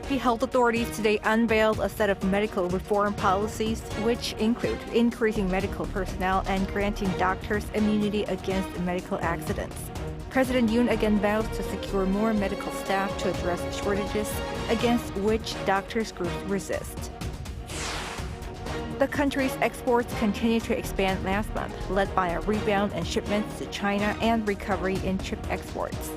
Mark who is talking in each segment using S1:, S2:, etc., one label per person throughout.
S1: The health authorities today unveiled a set of medical reform policies, which include increasing medical personnel and granting doctors immunity against medical accidents. President Yoon again vows to secure more medical staff to address shortages, against which doctors groups resist. The country's exports continue to expand last month, led by a rebound in shipments to China and recovery in chip exports.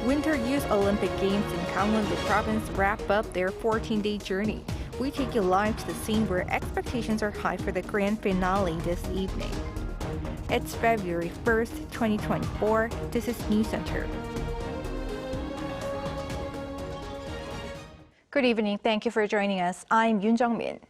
S1: Winter Youth Olympic Games in Gangwon province wrap up their 14-day journey. We take you live to the scene where expectations are high for the grand finale this evening. It's February 1st, 2024. This is Newscenter. Good evening. Thank you for joining us. I'm Yoon.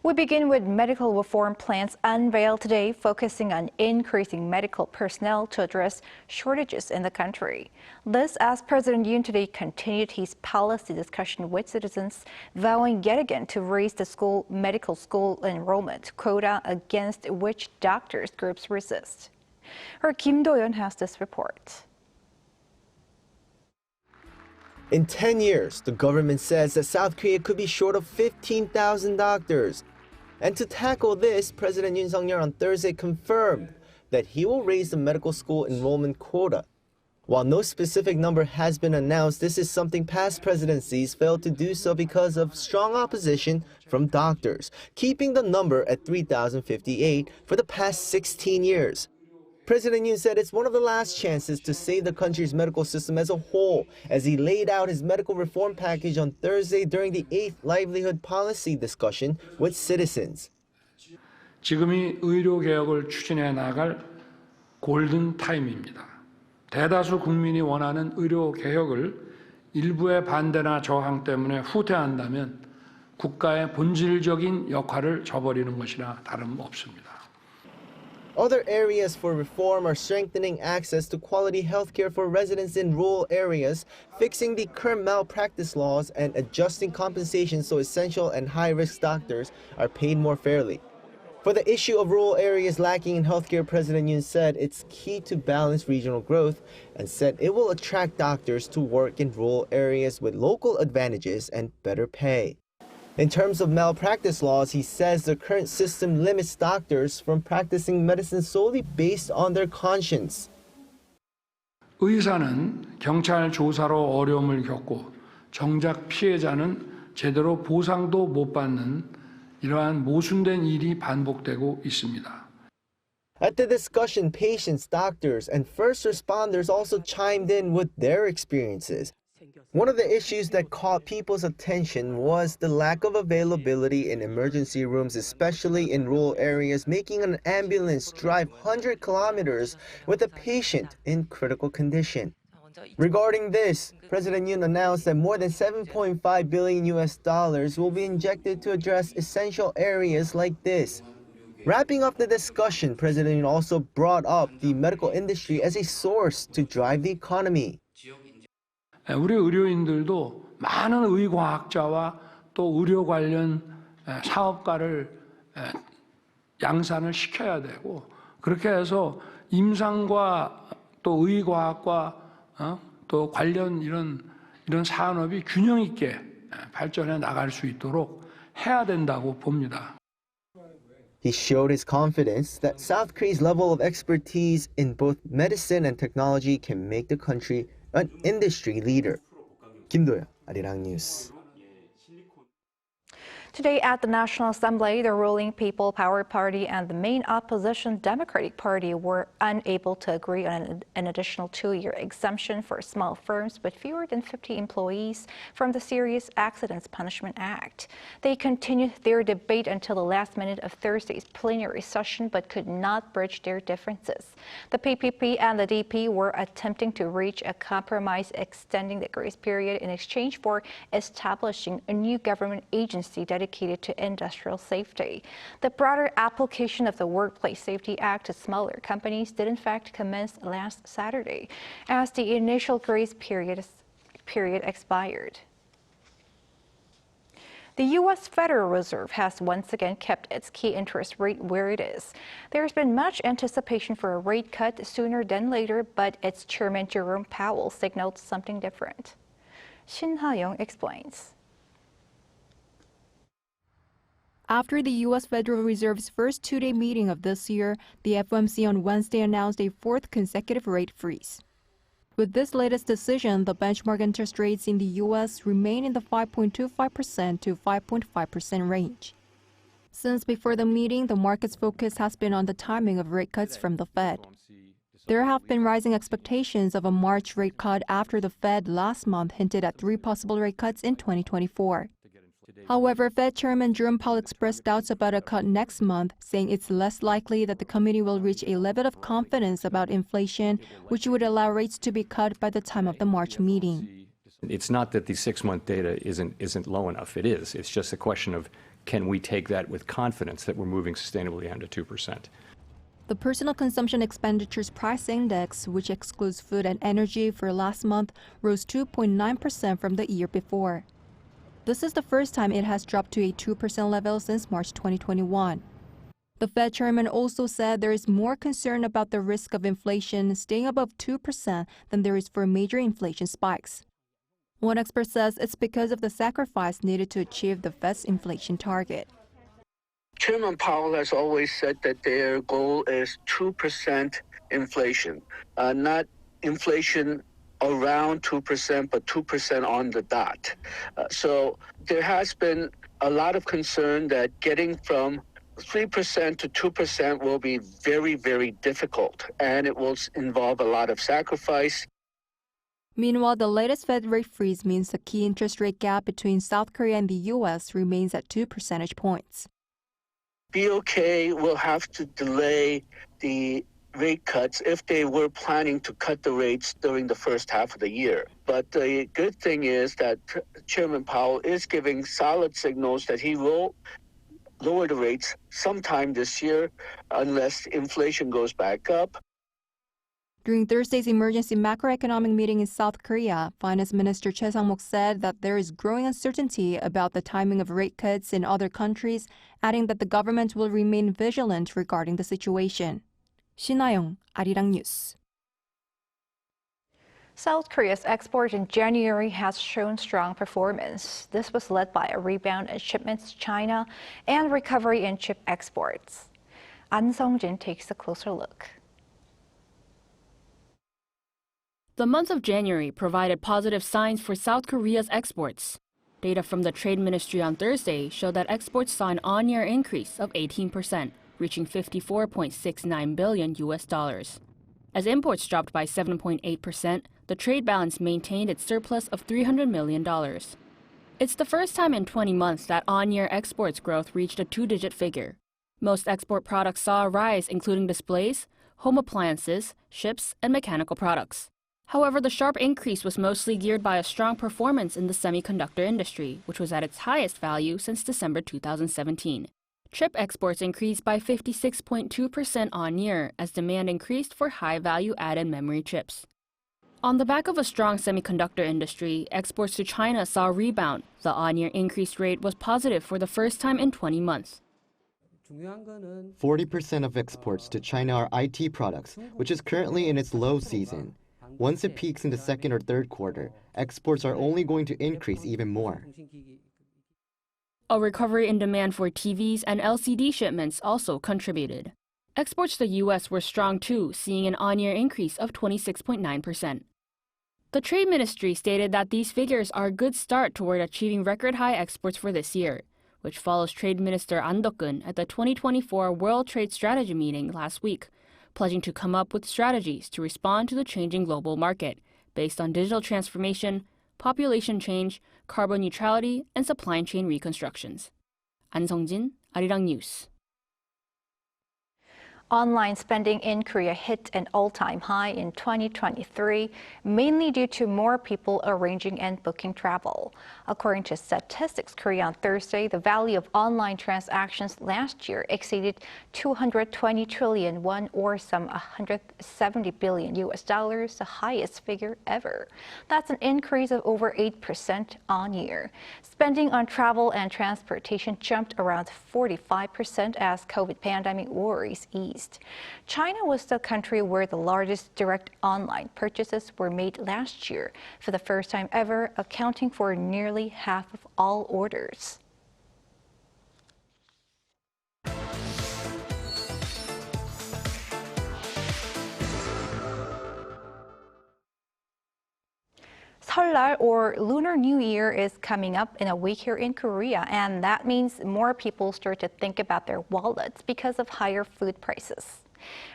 S1: We begin with medical reform plans unveiled today, focusing on increasing medical personnel to address shortages in the country. This as President Yoon today continued his policy discussion with citizens, vowing yet again to raise the medical school enrollment quota, against which doctors groups resist. Our Kim Do-yeon has this report.
S2: In 10 years, the government says that South Korea could be short of 15,000 doctors. And to tackle this, President Yoon on Thursday confirmed that he will raise the medical school enrollment quota. While no specific number has been announced, this is something past presidencies failed to do so because of strong opposition from doctors, keeping the number at 3,058 for the past 16 years. President Yoon said it's one of the last chances to save the country's medical system as a whole, as he laid out his medical reform package on Thursday during the 8th livelihood policy discussion with citizens.
S3: 지금이 의료 개혁을 추진해 나갈 골든 타임입니다. 대다수 국민이 원하는 의료 개혁을 일부의 반대나 저항 때문에 후퇴한다면 국가의 본질적인 역할을 저버리는 것이나 다름없습니다.
S2: Other areas for reform are strengthening access to quality healthcare for residents in rural areas, fixing the current malpractice laws, and adjusting compensation so essential and high-risk doctors are paid more fairly. For the issue of rural areas lacking in healthcare, President Yoon said it's key to balance regional growth and said it will attract doctors to work in rural areas with local advantages and better pay. In terms of malpractice laws, he says the current system limits doctors from practicing medicine solely based on their conscience.
S3: 의사는 경찰 조사로 어려움을 겪고 정작 피해자는 제대로 보상도 못 받는 이러한 모순된 일이 반복되고 있습니다.
S2: At the discussion, patients, doctors, and first responders also chimed in with their experiences. One of the issues that caught people's attention was the lack of availability in emergency rooms, especially in rural areas, making an ambulance drive 100 kilometers with a patient in critical condition. Regarding this, President Yoon announced that more than $7.5 billion will be injected to address essential areas like this. Wrapping up the discussion, President Yoon also brought up the medical industry as a source to drive the economy.
S3: 우리 의료인들도 많은 의과학자와 또 의료 관련 사업가를 양산을 시켜야 되고, 그렇게 해서 임상과 또 의과학과 또 관련 이런 산업이 균형 있게 발전해 나갈 수 있도록 해야 된다고 봅니다.
S2: He showed his confidence that South Korea's level of expertise in both medicine and technology can make the country an industry leader. Kim Do-yeon, Arirang News.
S1: Today at the National Assembly, the ruling People Power Party and the main opposition Democratic Party were unable to agree on an additional 2-year exemption for small firms with fewer than 50 employees from the Serious Accidents Punishment Act. They continued their debate until the last minute of Thursday's plenary session, but could not bridge their differences. The PPP and the DP were attempting to reach a compromise, extending the grace period in exchange for establishing a new government agency dedicated to industrial safety. The broader application of the Workplace Safety Act to smaller companies did in fact commence last Saturday, as the initial grace period expired. The U.S. Federal Reserve has once again kept its key interest rate where it is. There's been much anticipation for a rate cut sooner than later, but its chairman Jerome Powell signaled something different. Shin Ha-young explains.
S4: After the U.S. Federal Reserve's first two-day meeting of this year, the FOMC on Wednesday announced a fourth consecutive rate freeze. With this latest decision, the benchmark interest rates in the U.S. remain in the 5.25% to 5.5% range. Since before the meeting, the market's focus has been on the timing of rate cuts from the Fed. There have been rising expectations of a March rate cut after the Fed last month hinted at 3 possible rate cuts in 2024. However, Fed Chairman Jerome Powell expressed doubts about a cut next month, saying it's less likely that the committee will reach a level of confidence about inflation, which would allow rates to be cut by the time of the March meeting.
S5: It's not that the 6-month data isn't low enough. It is. It's just a question of can we take that with confidence that we're moving sustainably under 2%.
S4: The Personal Consumption Expenditures Price Index, which excludes food and energy, for last month rose 2.9% from the year before. This is the first time it has dropped to a 2% level since March 2021. The Fed chairman also said there is more concern about the risk of inflation staying above 2% than there is for major inflation spikes. One expert says it's because of the sacrifice needed to achieve the Fed's inflation target.
S6: Chairman Powell has always said that their goal is 2% inflation, not inflation around 2%, but 2% on the dot. So there has been a lot of concern that getting from 3% to 2% will be very, very difficult, and it will involve a lot of sacrifice.
S4: Meanwhile, the latest Fed rate freeze means the key interest rate gap between South Korea and the U.S. remains at 2 percentage points.
S6: BOK will have to delay the rate cuts if they were planning to cut the rates during the first half of the year. But the good thing is that Chairman Powell is giving solid signals that he will lower the rates sometime this year unless inflation goes back up.
S4: During Thursday's emergency macroeconomic meeting in South Korea, Finance Minister Choi Sang-mok said that there is growing uncertainty about the timing of rate cuts in other countries, adding that the government will remain vigilant regarding the situation. Shin Ha-young, Arirang News.
S1: South Korea's export in January has shown strong performance. This was led by a rebound in shipments to China and recovery in chip exports. An Sung-jin takes a closer look.
S7: The month of January provided positive signs for South Korea's exports. Data from the Trade Ministry on Thursday showed that exports saw an on-year increase of 18%, reaching $54.69 billion. As imports dropped by 7.8%, the trade balance maintained its surplus of $300 million. It's the first time in 20 months that on-year exports growth reached a two-digit figure. Most export products saw a rise, including displays, home appliances, ships, and mechanical products. However, the sharp increase was mostly geared by a strong performance in the semiconductor industry, which was at its highest value since December 2017. Chip exports increased by 56.2% on-year as demand increased for high-value added memory chips. On the back of a strong semiconductor industry, exports to China saw a rebound. The on-year increase rate was positive for the first time in 20 months.
S8: 40% of exports to China are IT products, which is currently in its low season. Once it peaks in the second or third quarter, exports are only going to increase even more.
S7: A recovery in demand for TVs and LCD shipments also contributed. Exports to the U.S. were strong too, seeing an on-year increase of 26.9%. The Trade Ministry stated that these figures are a good start toward achieving record-high exports for this year, which follows Trade Minister An Dok-keun at the 2024 World Trade Strategy meeting last week, pledging to come up with strategies to respond to the changing global market based on digital transformation, population change, carbon neutrality, and supply chain reconstructions. An Sung-jin, Arirang News.
S1: Online spending in Korea hit an all-time high in 2023, mainly due to more people arranging and booking travel. According to Statistics Korea on Thursday, the value of online transactions last year exceeded 220 trillion won, or some $170 billion, the highest figure ever. That's an increase of over 8% on year. Spending on travel and transportation jumped around 45% as COVID pandemic worries eased. increased. China was the country where the largest direct online purchases were made last year, for the first time ever, accounting for nearly half of all orders. Seollal, or Lunar New Year, is coming up in a week here in Korea, and that means more people start to think about their wallets because of higher food prices.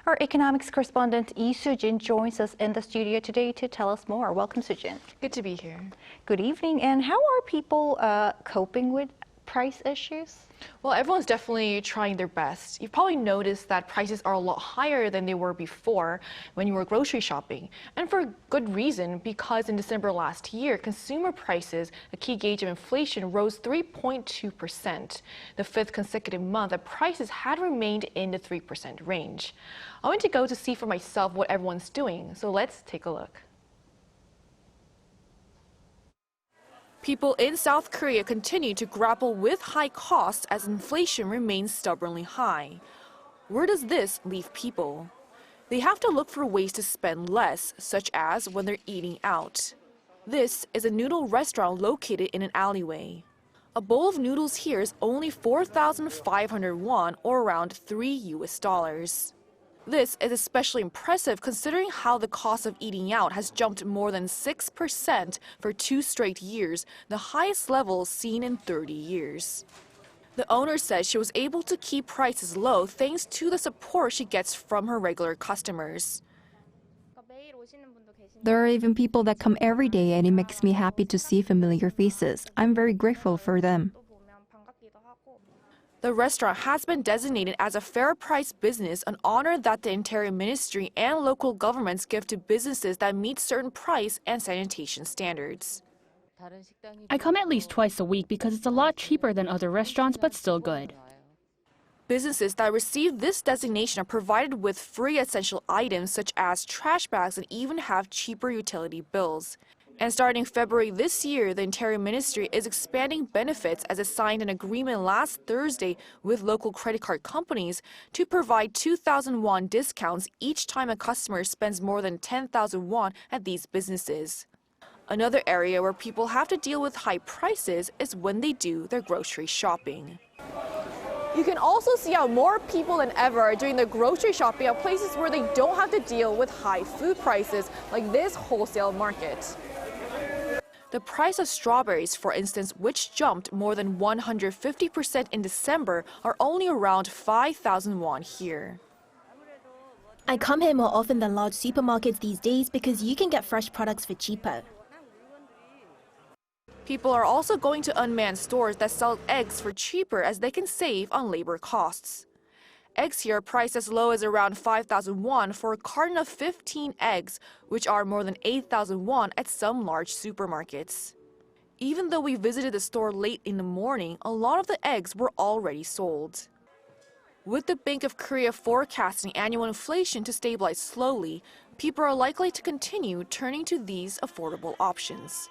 S1: Our economics correspondent Lee Soo-jin joins us in the studio today to tell us more. Welcome, Soo-jin.
S9: Good to be here.
S1: Good evening. And how are people coping with price issues?
S9: Well, everyone's definitely trying their best. You've probably noticed that prices are a lot higher than they were before when you were grocery shopping. And for good reason, because in December last year, consumer prices, a key gauge of inflation, rose 3.2%. The fifth consecutive month that prices had remained in the 3% range. I went to go to see for myself what everyone's doing, so let's take a look. People in South Korea continue to grapple with high costs as inflation remains stubbornly high. Where does this leave people? They have to look for ways to spend less, such as when they're eating out. This is a noodle restaurant located in an alleyway. A bowl of noodles here is only 4,500 won, or around $3. This is especially impressive considering how the cost of eating out has jumped more than 6% for 2 straight years, the highest level seen in 30 years. The owner says she was able to keep prices low thanks to the support she gets from her regular customers.
S4: There are even people that come every day, and it makes me happy to see familiar faces. I'm very grateful for them.
S9: The restaurant has been designated as a fair price business, an honor that the Interior Ministry and local governments give to businesses that meet certain price and sanitation standards.
S7: I come at least twice a week because it's a lot cheaper than other restaurants, but still good.
S9: Businesses that receive this designation are provided with free essential items such as trash bags and even have cheaper utility bills. And starting February this year, the Interior Ministry is expanding benefits as it signed an agreement last Thursday with local credit card companies to provide 2,000 won discounts each time a customer spends more than 10,000 won at these businesses. Another area where people have to deal with high prices is when they do their grocery shopping. You can also see how more people than ever are doing their grocery shopping at places where they don't have to deal with high food prices, like this wholesale market. The price of strawberries, for instance, which jumped more than 150% in December, are only around 5,000 won here.
S10: I come here more often than large supermarkets these days because you can get fresh products for cheaper.
S9: People are also going to unmanned stores that sell eggs for cheaper as they can save on labor costs. Eggs here are priced as low as around 5,000 won for a carton of 15 eggs, which are more than 8,000 won at some large supermarkets. Even though we visited the store late in the morning, a lot of the eggs were already sold. With the Bank of Korea forecasting annual inflation to stabilize slowly, people are likely to continue turning to these affordable options.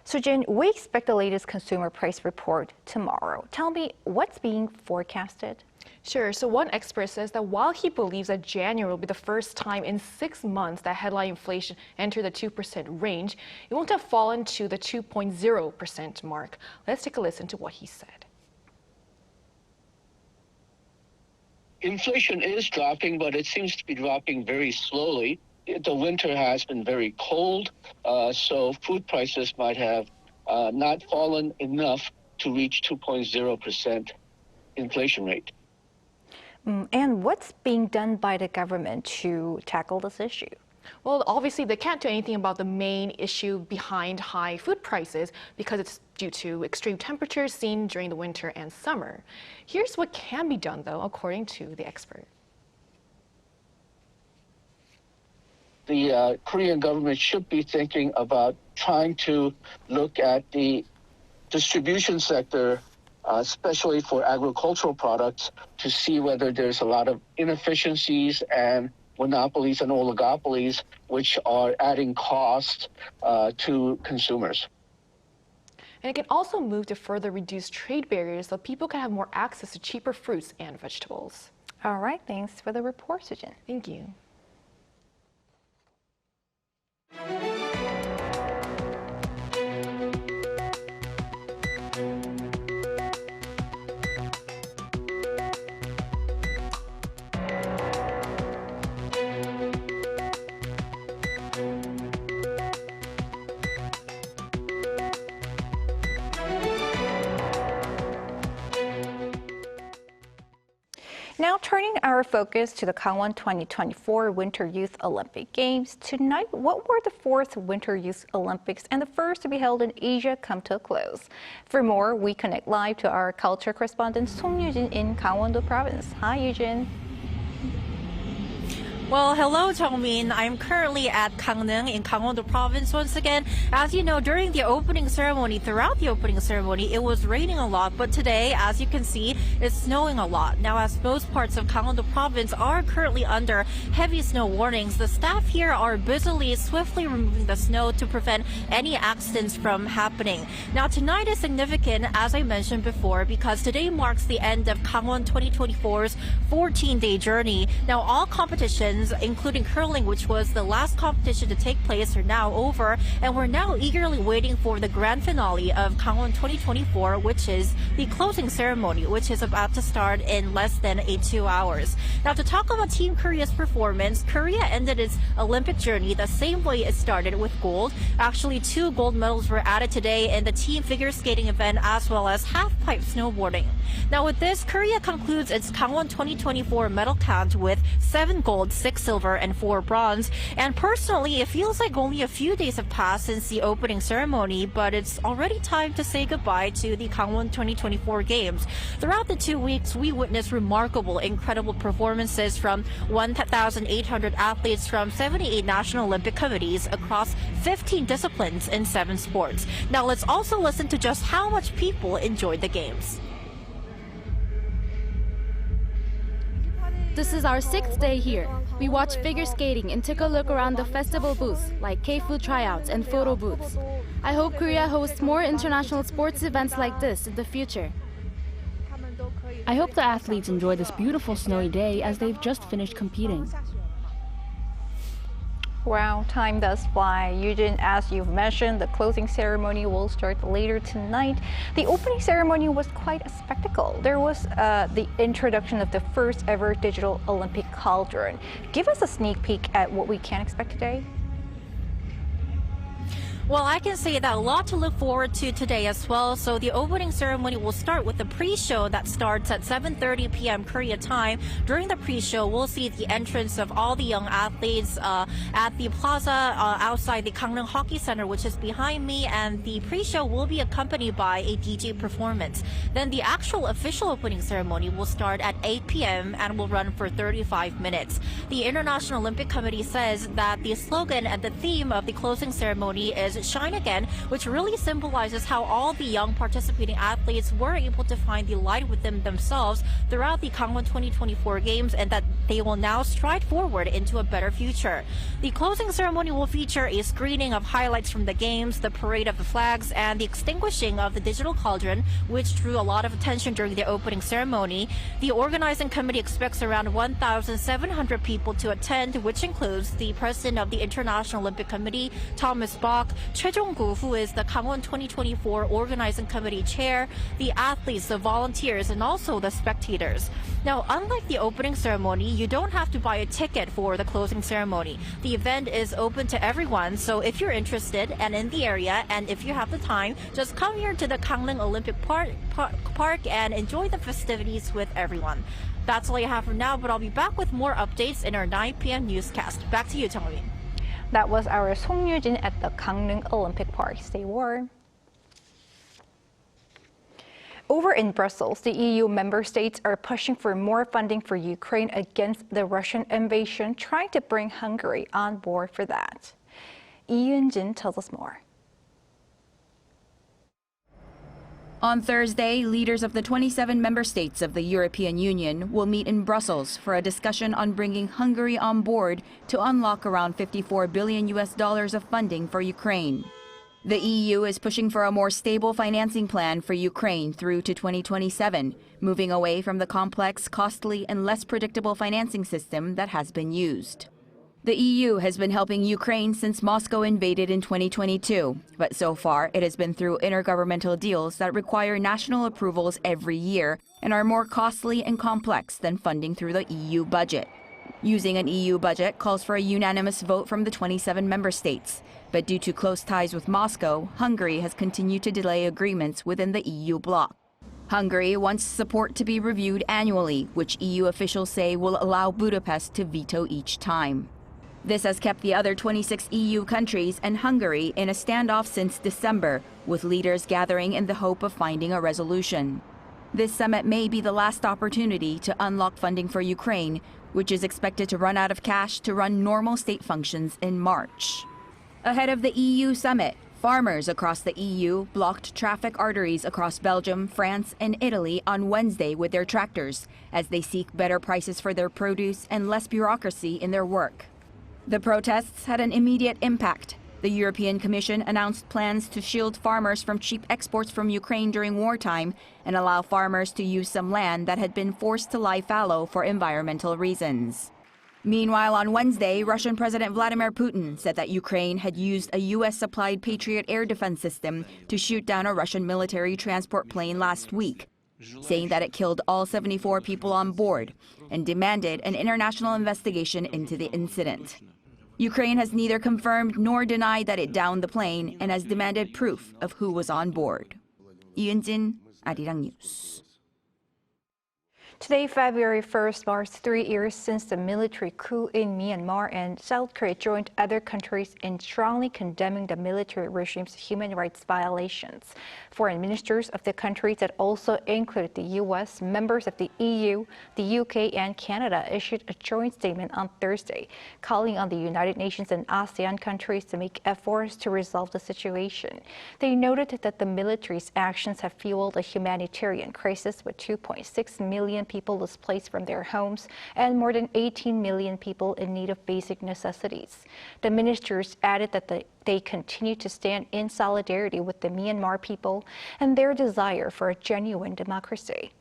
S1: Soo-jin, we expect the latest consumer price report tomorrow. Tell me, what's being forecasted?
S9: Sure. So one expert says that while he believes that January will be the first time in 6 months that headline inflation entered the 2% range, it won't have fallen to the 2.0% mark. Let's take a listen to what he said.
S6: Inflation is dropping, but it seems to be dropping very slowly. The winter has been very cold, so food prices might have not fallen enough to reach 2.0% inflation rate.
S1: And what's being done by the government to tackle this issue?
S9: Well, obviously, they can't do anything about the main issue behind high food prices because it's due to extreme temperatures seen during the winter and summer. Here's what can be done, though, according to the expert.
S6: The Korean government should be thinking about trying to look at the distribution sector, especially for agricultural products, to see whether there's a lot of inefficiencies and monopolies and oligopolies which are adding cost to consumers.
S9: And it can also move to further reduce trade barriers so people can have more access to cheaper fruits and vegetables.
S1: All right, thanks for the report, Sujin.
S9: Thank you.
S1: Now turning our focus to the Gangwon 2024 Winter Youth Olympic Games. Tonight, what were the fourth Winter Youth Olympics and the first to be held in Asia come to a close? For more, we connect live to our culture correspondent Song Yujin in Gangwon Province. Hi, Yujin.
S11: Well, hello, Jongmin. I'm currently at Gangneung in Gangwon Province once again. As you know, during the opening ceremony, throughout the opening ceremony, it was raining a lot. But today, as you can see, it's snowing a lot. Now, as most parts of Gangwon Province are currently under heavy snow warnings, the staff here are busily, swiftly removing the snow to prevent any accidents from happening. Now, tonight is significant, as I mentioned before, because today marks the end of Gangwon 2024's 14-day journey. Now, all competitions, including curling, which was the last competition to take place, are now over, and we're now eagerly waiting for the grand finale of Gangwon 2024, which is the closing ceremony, which is about to start in less than 2 hours. Now, to talk about Team Korea's performance, Korea ended its Olympic journey the same way it started, with gold. Actually, 2 gold medals were added today in the team figure skating event as well as half-pipe snowboarding. Now, with this, Korea concludes its Gangwon 2024 medal count with 7 gold, 6 silver, and 4 bronze. And personally, it feels like only a few days have passed since the opening ceremony, but it's already time to say goodbye to the Gangwon 2024 Games. Throughout the 2 weeks, we witnessed remarkable, incredible performances from 1,800 athletes from 78 National Olympic Committees across 15 disciplines in 7 sports. Now, let's also listen to just how much people enjoyed the Games.
S12: This is our 6th day here. We watched figure skating and took a look around the festival booths like K-food tryouts and photo booths. I hope Korea hosts more international sports events like this in the future.
S7: I hope the athletes enjoy this beautiful snowy day as they've just finished competing.
S1: Wow, time does fly. Yujin, as you've mentioned, the closing ceremony will start later tonight. The opening ceremony was quite a spectacle. There was the introduction of the first ever digital Olympic cauldron. Give us a sneak peek at what we can expect today.
S11: Well, I can say that a lot to look forward to today as well. So the opening ceremony will start with the pre-show that starts at 7:30 p.m. Korea time. During the pre-show, we'll see the entrance of all the young athletes at the plaza outside the Gangneung Hockey Center, which is behind me, and the pre-show will be accompanied by a DJ performance. Then the actual official opening ceremony will start at 8 p.m. and will run for 35 minutes. The International Olympic Committee says that the slogan and the theme of the closing ceremony is Shine Again, which really symbolizes how all the young participating athletes were able to find the light within themselves throughout the Gangwon 2024 Games, and that they will now stride forward into a better future. The closing ceremony will feature a screening of highlights from the Games, the parade of the flags, and the extinguishing of the digital cauldron, which drew a lot of attention during the opening ceremony. The organizing committee expects around 1,700 people to attend, which includes the president of the International Olympic Committee, Thomas Bach, Choi Jong-gu, who is the Gangwon 2024 Organizing Committee Chair, the athletes, the volunteers, and also the spectators. Now, unlike the opening ceremony, you don't have to buy a ticket for the closing ceremony. The event is open to everyone, so if you're interested and in the area, and if you have the time, just come here to the Gangneung Olympic Park and enjoy the festivities with everyone. That's all I have for now, but I'll be back with more updates in our 9 p.m. newscast. Back to you, Jung-win.
S1: That was our Song Yujin at the Gangneung Olympic Park. Stay warm. Over in Brussels, the EU member states are pushing for more funding for Ukraine against the Russian invasion, trying to bring Hungary on board for that. Lee Yoon-jin tells us more.
S13: On Thursday, leaders of the 27 member states of the European Union will meet in Brussels for a discussion on bringing Hungary on board to unlock around $54 billion of funding for Ukraine. The EU is pushing for a more stable financing plan for Ukraine through to 2027, moving away from the complex, costly, and less predictable financing system that has been used. The EU has been helping Ukraine since Moscow invaded in 2022, but so far it has been through intergovernmental deals that require national approvals every year and are more costly and complex than funding through the EU budget. Using an EU budget calls for a unanimous vote from the 27 member states, but due to close ties with Moscow, Hungary has continued to delay agreements within the EU bloc. Hungary wants support to be reviewed annually, which EU officials say will allow Budapest to veto each time. This has kept the other 26 EU countries and Hungary in a standoff since December, with leaders gathering in the hope of finding a resolution. This summit may be the last opportunity to unlock funding for Ukraine, which is expected to run out of cash to run normal state functions in March. Ahead of the EU summit, farmers across the EU blocked traffic arteries across Belgium, France, and Italy on Wednesday with their tractors as they seek better prices for their produce and less bureaucracy in their work. The protests had an immediate impact. The European Commission announced plans to shield farmers from cheap exports from Ukraine during wartime and allow farmers to use some land that had been forced to lie fallow for environmental reasons. Meanwhile, on Wednesday, Russian President Vladimir Putin said that Ukraine had used a U.S.-supplied Patriot air defense system to shoot down a Russian military transport plane last week, saying that it killed all 74 people on board and demanded an international investigation into the incident. Ukraine has neither confirmed nor denied that it downed the plane and has demanded proof of who was on board. 이은진, Arirang News.
S1: Today, February 1st, marks 3 years since the military coup in Myanmar, and South Korea joined other countries in strongly condemning the military regime's human rights violations. Foreign ministers of the countries that also included the U.S., members of the EU, the U.K., and Canada issued a joint statement on Thursday, calling on the United Nations and ASEAN countries to make efforts to resolve the situation. They noted that the military's actions have fueled a humanitarian crisis with 2.6 million people displaced from their homes and more than 18 million people in need of basic necessities. The ministers added that they continue to stand in solidarity with the Myanmar people and their desire for a genuine democracy.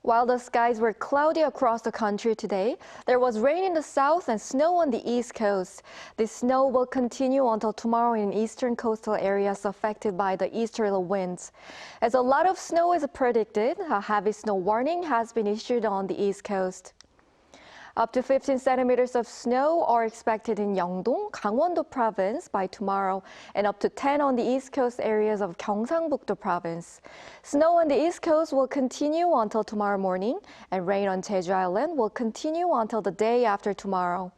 S1: While the skies were cloudy across the country today, there was rain in the south and snow on the east coast. The snow will continue until tomorrow in eastern coastal areas affected by the easterly winds. As a lot of snow is predicted, a heavy snow warning has been issued on the east coast. Up to 15 centimeters of snow are expected in Yeongdong, Gangwon province by tomorrow, and up to 10 on the east coast areas of Gyeongsangbuk-do province. Snow on the east coast will continue until tomorrow morning, and rain on Jeju Island will continue until the day after tomorrow.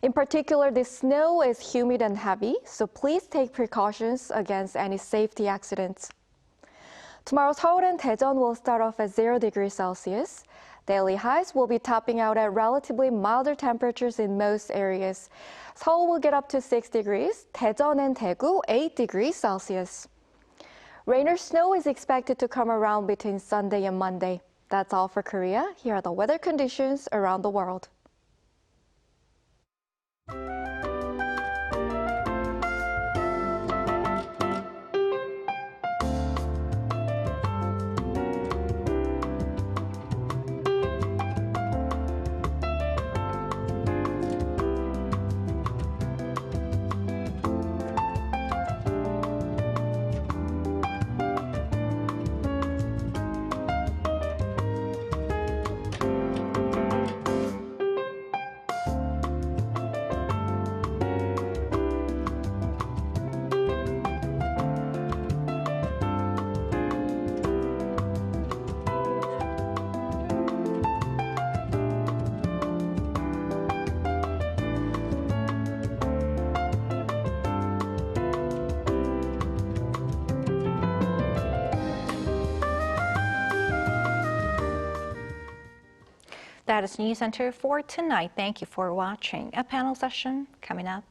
S1: In particular, the snow is humid and heavy, so please take precautions against any safety accidents. Tomorrow, Seoul and Daejeon will start off at 0 degrees Celsius. Daily highs will be topping out at relatively milder temperatures in most areas. Seoul will get up to 6 degrees, Daejeon and Daegu 8 degrees Celsius. Rain or snow is expected to come around between Sunday and Monday. That's all for Korea. Here are the weather conditions around the world. That is Newscenter for tonight. Thank you for watching. A panel session coming up.